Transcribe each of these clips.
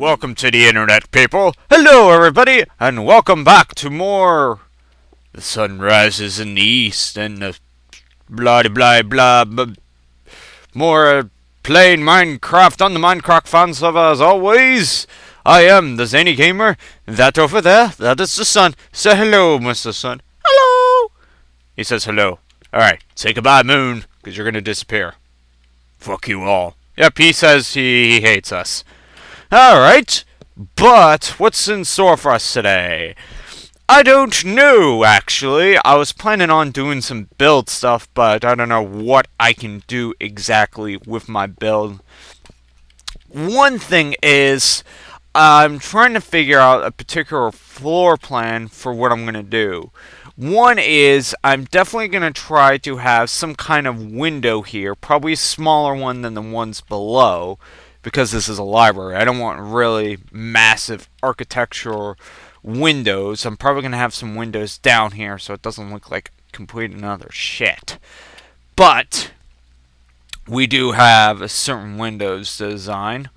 Welcome to the internet, people. Hello, everybody, and welcome back to more. The sun rises in the east, and the blah blah blah. More playing Minecraft on the Mindcrack Fan Server as always. I am TheZaneyGamer. That over there, that is the sun. Say hello, Mr. Sun. Hello. He says hello. Alright, say goodbye, Moon, because you're gonna disappear. Fuck you all. Yep, he says he hates us. Alright, but what's in store for us today? I don't know, actually. I was planning on doing some build stuff, but I don't know what I can do exactly with my build. One thing is, I'm trying to figure out a particular floor plan for what I'm going to do. One is, I'm definitely going to try to have some kind of window here, probably a smaller one than the ones below, because this is a library. I don't want really massive architectural windows. I'm probably going to have some windows down here so it doesn't look like complete another shit. But we do have a certain windows design.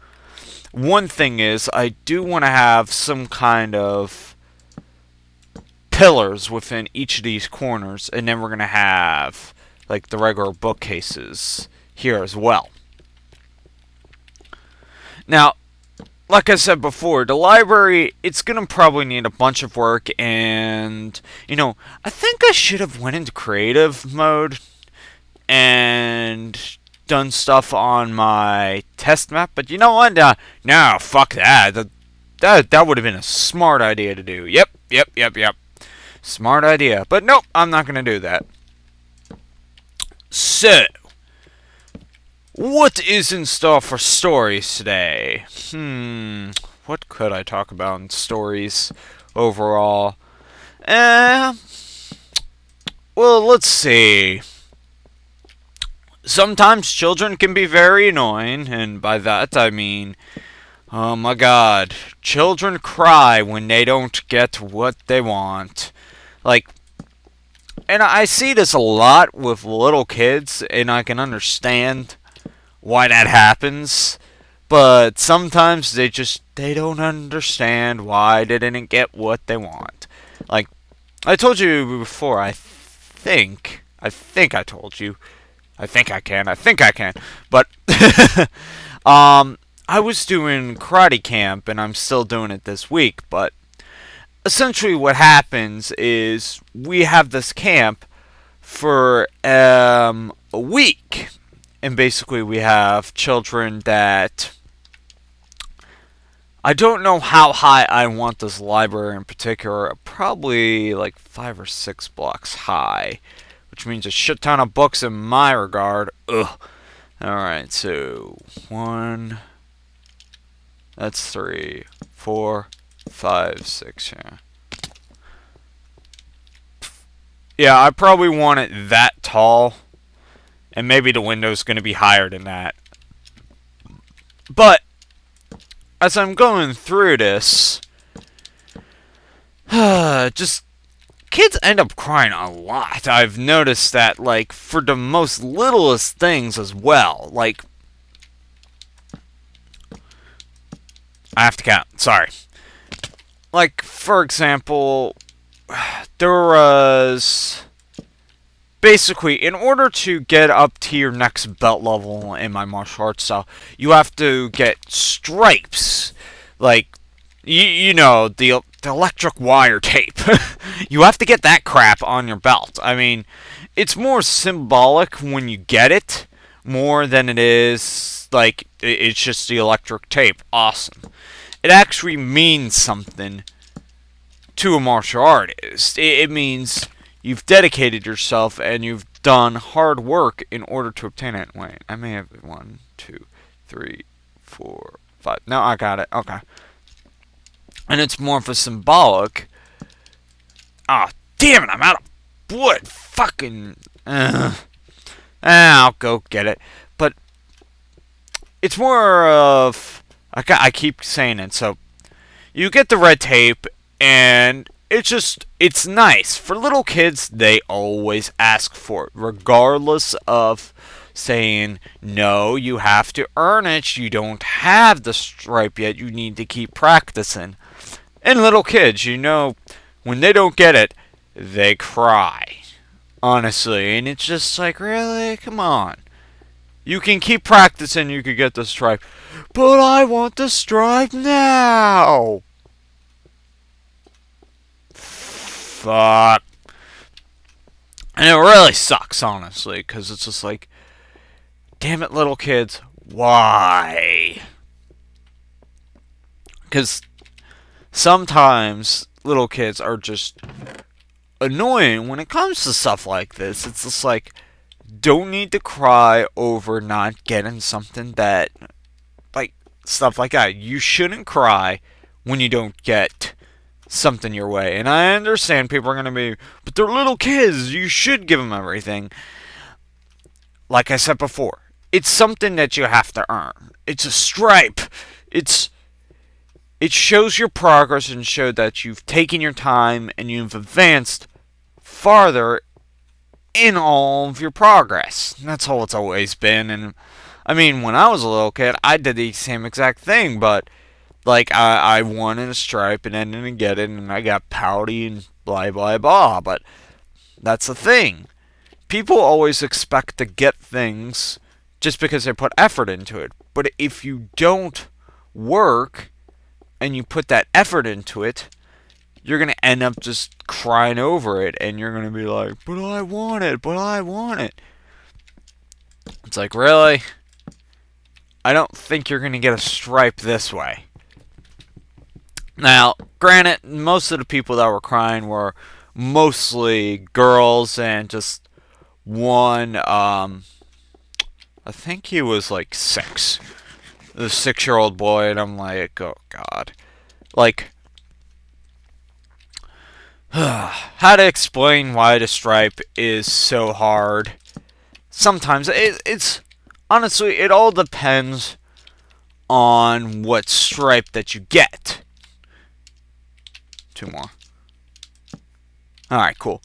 One thing is, I do want to have some kind of pillars within each of these corners, and then we're going to have like the regular bookcases here as well. Now, like I said before, the library, it's going to probably need a bunch of work, and, you know, I think I should have went into creative mode and done stuff on my test map, but you know what? No, fuck that. That would have been a smart idea to do. Yep. Smart idea. But nope, I'm not going to do that. So, what is in store for stories today? What could I talk about in stories overall? Well, let's see. Sometimes children can be very annoying, and by that I mean, oh my god, children cry when they don't get what they want. Like, and I see this a lot with little kids, and I can understand why that happens, but sometimes they don't understand why they didn't get what they want. Like, I told you before, I think I told you, I think I can, but, I was doing karate camp, and I'm still doing it this week, but essentially what happens is, we have this camp for, a week. And basically we have children that, I don't know how high I want this library in particular, probably like 5 or 6 blocks high, which means a shit ton of books in my regard. Ugh. Alright, so 1, that's 3, 4, 5, 6, yeah. Yeah, I probably want it that tall. And maybe the window's going to be higher than that. But, as I'm going through this, just, kids end up crying a lot. I've noticed that, like, for the most littlest things as well. Like, I have to count, sorry. Like, for example, there was, basically, in order to get up to your next belt level in my martial arts style, you have to get stripes. Like, you know, the electric wire tape. You have to get that crap on your belt. I mean, it's more symbolic when you get it, more than it is, like, it's just the electric tape. Awesome. It actually means something to a martial artist. It means you've dedicated yourself and you've done hard work in order to obtain it. Wait, I may have 1, 2, 3, 4, 5. No, I got it. Okay. And it's more of a symbolic. Ah, damn it! I'm out of wood. Fucking. I'll go get it. But it's more of. I keep saying it. So you get the red tape, and it's nice. For little kids, they always ask for it, regardless of saying, no, you have to earn it. You don't have the stripe yet. You need to keep practicing. And little kids, when they don't get it, they cry. Honestly. And it's just like, really? Come on. You can keep practicing, you could get the stripe. But I want the stripe now! Fuck. And it really sucks, honestly, because it's just like, damn it, little kids, why? Because sometimes little kids are just annoying when it comes to stuff like this. It's just like, don't need to cry over not getting something that, like, stuff like that. You shouldn't cry when you don't get something your way. And I understand people are going to be, but they're little kids. You should give them everything. Like I said before, it's something that you have to earn. It's a stripe. It shows your progress and show that you've taken your time and you've advanced farther in all of your progress. That's all it's always been. And I mean, when I was a little kid, I did the same exact thing, but like I wanted a stripe and I didn't get it, and I got pouty and blah blah blah. But that's the thing. People always expect to get things just because they put effort into it. But if you don't work and you put that effort into it, you're going to end up just crying over it, and you're going to be like, but I want it, but I want it. It's like, really? I don't think you're going to get a stripe this way. Now, granted, most of the people that were crying were mostly girls, and just one, I think he was like 6. The 6-year-old boy, and I'm like, oh god. Like, how to explain why the stripe is so hard. Sometimes it's honestly, it all depends on what stripe that you get. 2 more. Alright, cool.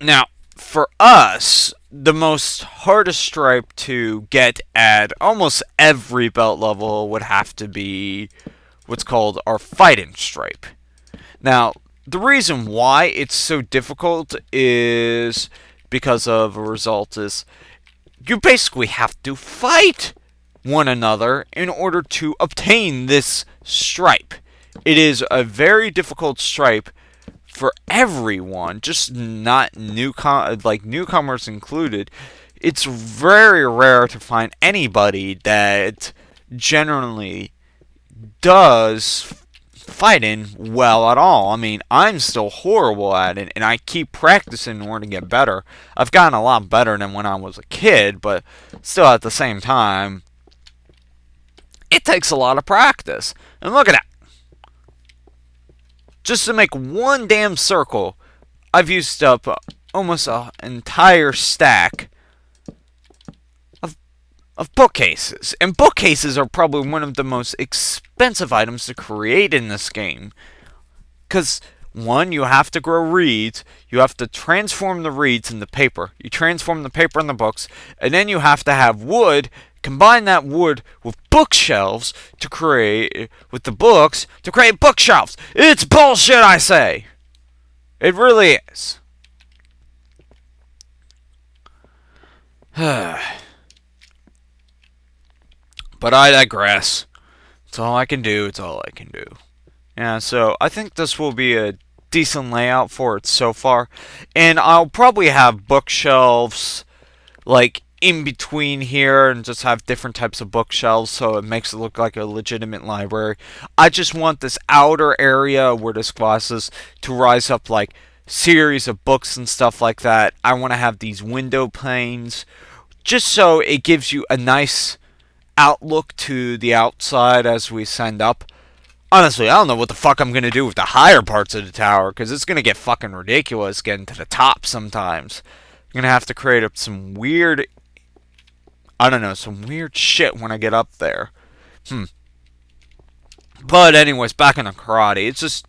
Now, for us, the most hardest stripe to get at almost every belt level would have to be what's called our fighting stripe. Now, the reason why it's so difficult is because of a result is you basically have to fight one another in order to obtain this stripe. It is a very difficult stripe for everyone, just not newcomers included. It's very rare to find anybody that generally does fighting well at all. I mean, I'm still horrible at it, and I keep practicing in order to get better. I've gotten a lot better than when I was a kid, but still at the same time, it takes a lot of practice. And look at that. Just to make one damn circle, I've used up almost an entire stack of bookcases. And bookcases are probably one of the most expensive items to create in this game. Because, one, you have to grow reeds, you have to transform the reeds into paper, you transform the paper into books, and then you have to have wood, combine that wood with bookshelves to create, with the books, to create bookshelves. It's bullshit, I say! It really is. But I digress. It's all I can do. It's all I can do. Yeah, so I think this will be a decent layout for it so far. And I'll probably have bookshelves, like, in between here, and just have different types of bookshelves so it makes it look like a legitimate library. I just want this outer area where this glass is to rise up, like, series of books and stuff like that. I want to have these window panes, just so it gives you a nice outlook to the outside as we send up. Honestly, I don't know what the fuck I'm going to do with the higher parts of the tower, because it's going to get fucking ridiculous getting to the top sometimes. I'm going to have to create up some weird, I don't know, some weird shit when I get up there. But anyways, back in the karate, it's just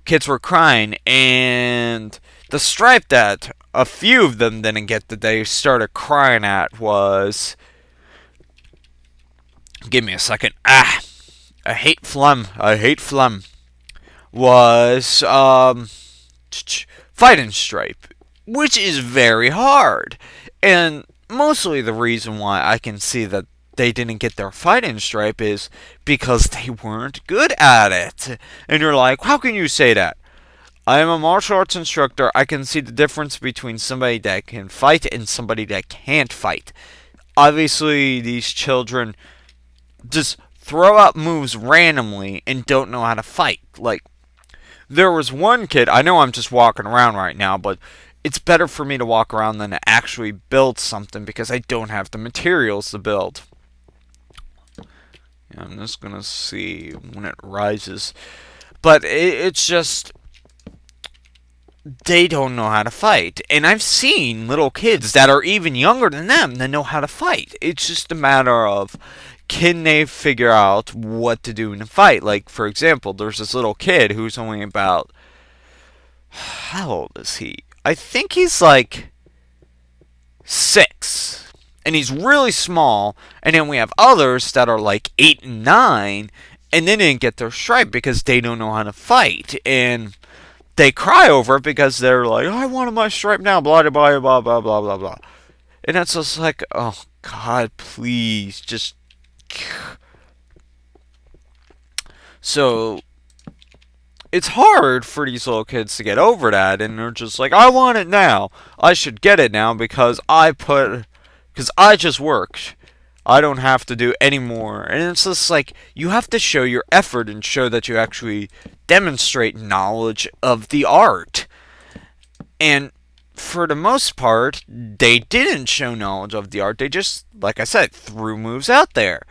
kids were crying, and the stripe that a few of them didn't get that they started crying at was, give me a second, I hate phlegm, was, fighting stripe, which is very hard. And mostly the reason why I can see that they didn't get their fighting stripe is because they weren't good at it. And you're like, how can you say that? I am a martial arts instructor. I can see the difference between somebody that can fight and somebody that can't fight. Obviously, these children just throw out moves randomly and don't know how to fight. Like, there was one kid, I know I'm just walking around right now, but it's better for me to walk around than to actually build something because I don't have the materials to build. I'm just going to see when it rises. But it's just, they don't know how to fight. And I've seen little kids that are even younger than them that know how to fight. It's just a matter of, can they figure out what to do in a fight? Like, for example, there's this little kid who's only about, how old is he? I think he's like 6. And he's really small. And then we have others that are like 8 and 9. And they didn't get their stripe because they don't know how to fight. And they cry over it because they're like, I wanted my stripe now, blah, blah, blah, blah, blah, blah, blah. And it's just like, oh, God, please, just... So, it's hard for these little kids to get over that, and they're just like, I want it now. I should get it now because I just worked. I don't have to do any more. And it's just like, you have to show your effort and show that you actually demonstrate knowledge of the art. And for the most part, they didn't show knowledge of the art. They just, like I said, threw moves out there.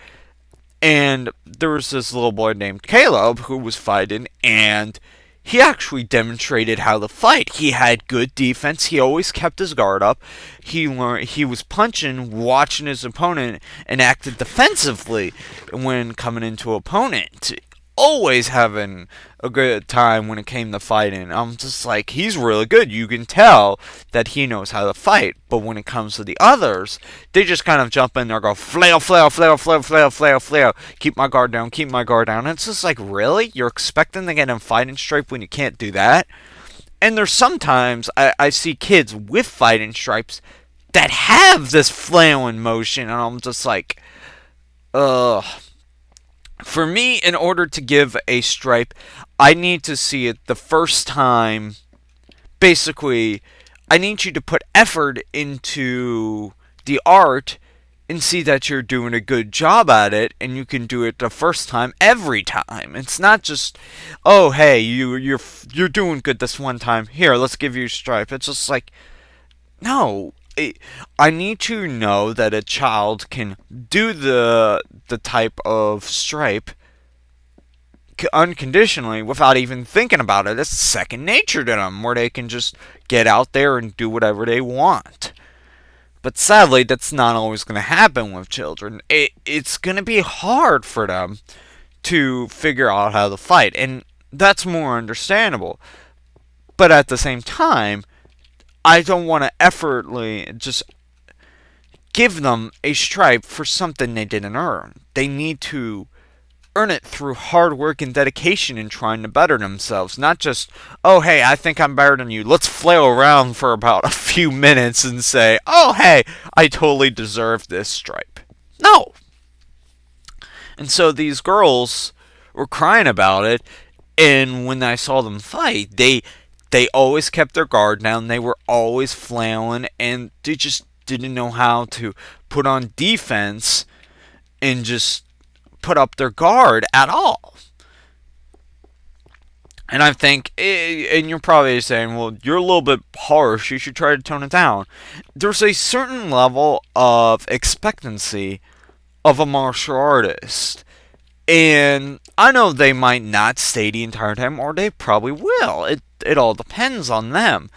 And there was this little boy named Caleb who was fighting, and he actually demonstrated how to fight. He had good defense. He always kept his guard up. He was punching, watching his opponent, and acted defensively when coming into opponent. Always having a good time when it came to fighting. I'm just like, he's really good. You can tell that he knows how to fight. But when it comes to the others, they just kind of jump in there and go, flail, flail, flail, flail, flail, flail, flail. Keep my guard down, keep my guard down. And it's just like, really? You're expecting to get in fighting stripe when you can't do that? And there's sometimes I see kids with fighting stripes that have this flailing motion. And I'm just like, ugh. For me, in order to give a stripe, I need to see it the first time. Basically, I need you to put effort into the art and see that you're doing a good job at it, and you can do it the first time every time. It's not just, oh, hey, you're doing good this one time. Here, let's give you a stripe. It's just like, no. I need to know that a child can do the type of stripe unconditionally without even thinking about it. It's second nature to them, where they can just get out there and do whatever they want. But sadly, that's not always going to happen with children. It's going to be hard for them to figure out how to fight, and that's more understandable. But at the same time, I don't want to effortlessly just give them a stripe for something they didn't earn. They need to earn it through hard work and dedication in trying to better themselves. Not just, oh, hey, I think I'm better than you. Let's flail around for about a few minutes and say, oh, hey, I totally deserve this stripe. No. And so these girls were crying about it, and when I saw them fight, they always kept their guard down. They were always flailing, and they just didn't know how to put on defense and just put up their guard at all. And I think, and you're probably saying, well, you're a little bit harsh. You should try to tone it down. There's a certain level of expectancy of a martial artist. And I know they might not stay the entire time, or they probably will. It all depends on them.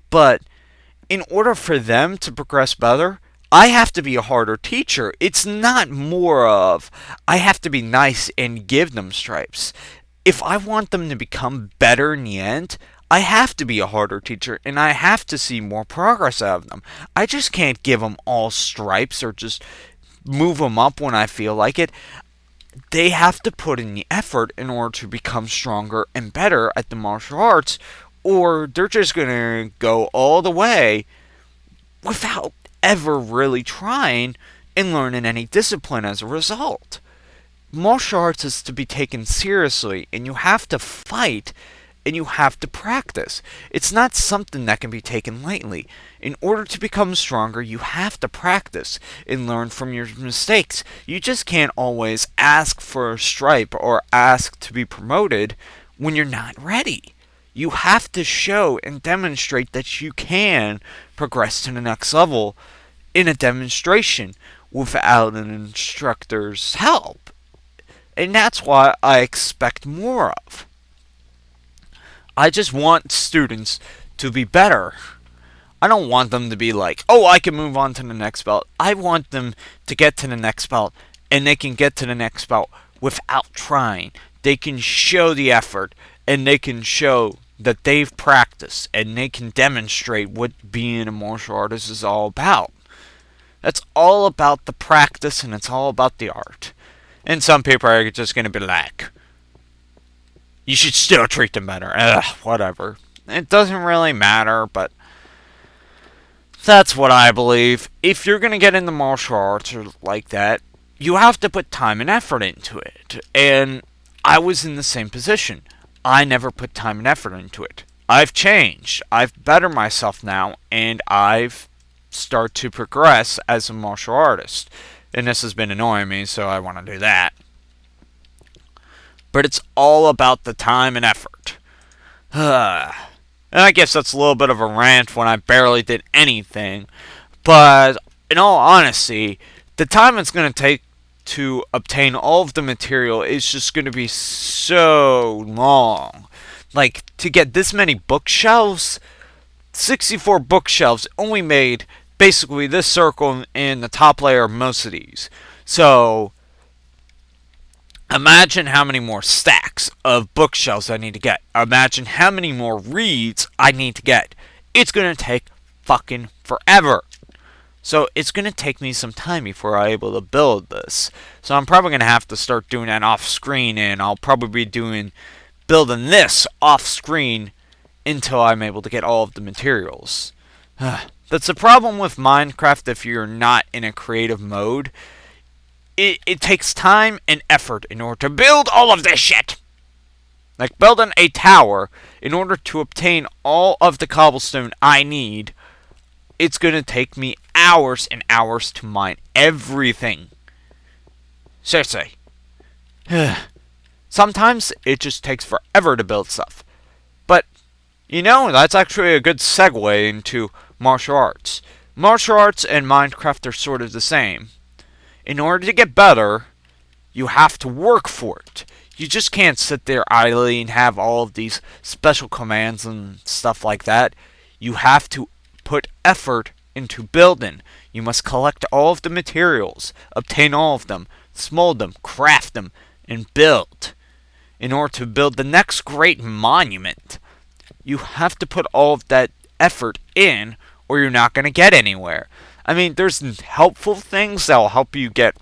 But in order for them to progress better, I have to be a harder teacher. It's not more of, I have to be nice and give them stripes. if I want them to become better in the end, I have to be a harder teacher, and I have to see more progress out of them. I just can't give them all stripes or just move them up when I feel like it. They have to put in the effort in order to become stronger and better at the martial arts, or they're just going to go all the way without ever really trying and learning any discipline as a result. Martial arts is to be taken seriously, and you have to fight, and you have to practice. It's not something that can be taken lightly. In order to become stronger, you have to practice and learn from your mistakes. You just can't always ask for a stripe or ask to be promoted when you're not ready. You have to show and demonstrate that you can progress to the next level in a demonstration without an instructor's help. And that's what I expect more of. I just want students to be better. I don't want them to be like, oh, I can move on to the next belt. I want them to get to the next belt, and they can get to the next belt without trying. They can show the effort, and they can show that they've practiced, and they can demonstrate what being a martial artist is all about. That's all about the practice, and it's all about the art. And some people are just going to be like, you should still treat them better. Ugh, whatever. It doesn't really matter, but that's what I believe. If you're going to get into martial arts or like that, you have to put time and effort into it. And I was in the same position. I never put time and effort into it. I've changed. I've bettered myself now, and I've started to progress as a martial artist. And this has been annoying me, so I want to do that. But it's all about the time and effort. And I guess that's a little bit of a rant when I barely did anything. But in all honesty, the time it's going to take to obtain all of the material is just going to be so long. Like, to get this many bookshelves, 64 bookshelves only made basically this circle in the top layer of most of these. So imagine how many more stacks of bookshelves I need to get. Imagine how many more reeds I need to get. It's going to take fucking forever. So it's going to take me some time before I'm able to build this. So I'm probably going to have to start doing that off screen, and I'll probably be building this off screen until I'm able to get all of the materials. That's the problem with Minecraft if you're not in a creative mode. It takes time and effort in order to build all of this shit. Like building a tower, in order to obtain all of the cobblestone I need, it's going to take me hours and hours to mine everything. Seriously. Sometimes it just takes forever to build stuff. But, you know, that's actually a good segue into martial arts. Martial arts and Minecraft are sort of the same. In order to get better, you have to work for it. You just can't sit there idly and have all of these special commands and stuff like that. You have to put effort into building. You must collect all of the materials, obtain all of them, smold them, craft them, and build. In order to build the next great monument, you have to put all of that effort in, or you're not going to get anywhere. I mean, there's helpful things that will help you get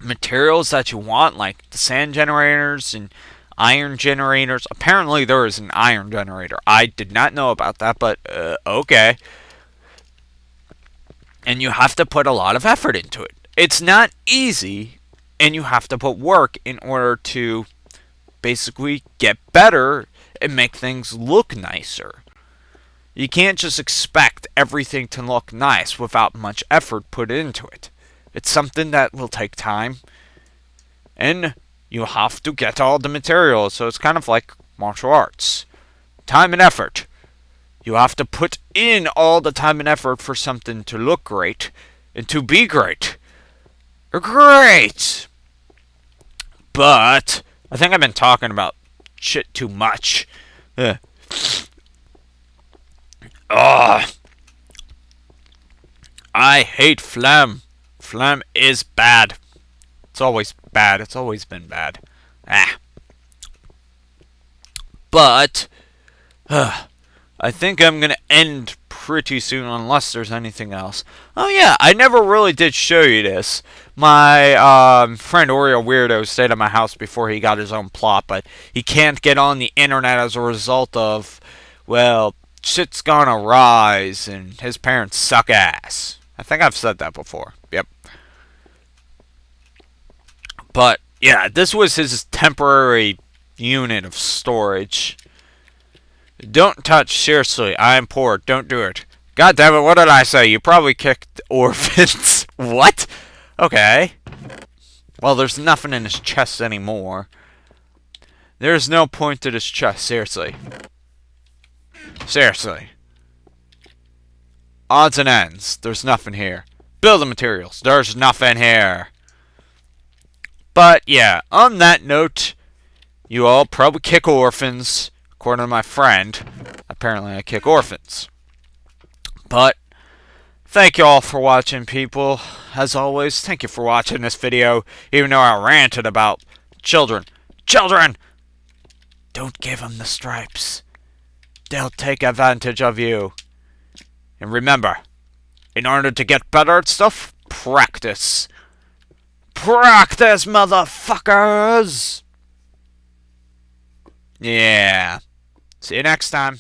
materials that you want, like the sand generators and iron generators. Apparently there is an iron generator. I did not know about that, but okay. And you have to put a lot of effort into it. It's not easy, and you have to put work in order to basically get better and make things look nicer. You can't just expect everything to look nice without much effort put into it. It's something that will take time, and you have to get all the materials, so it's kind of like martial arts. Time and effort. You have to put in all the time and effort for something to look great and to be great. Great! But I think I've been talking about shit too much. I hate phlegm. Phlegm is bad. It's always bad. It's always been bad. But I think I'm gonna end pretty soon unless there's anything else. Oh yeah, I never really did show you this. My friend Oreo Weirdo stayed at my house before he got his own plot, but he can't get on the internet as a result of, well, shit's gonna rise and his parents suck ass. I think I've said that before. Yep. But yeah, this was his temporary unit of storage. Don't touch, seriously, I am poor, don't do it. God damn it, what did I say? You probably kicked orphans. What? Okay. Well, there's nothing in his chest anymore. There's no point to this chest, seriously. Seriously. Odds and ends, there's nothing here. Building materials, there's nothing here. But, yeah, on that note, you all probably kick orphans. According to my friend, apparently I kick orphans. But, thank you all for watching, people. As always, thank you for watching this video, even though I ranted about children. Children! Don't give them the stripes. They'll take advantage of you. And remember, in order to get better at stuff, practice. Practice, motherfuckers! Yeah. See you next time.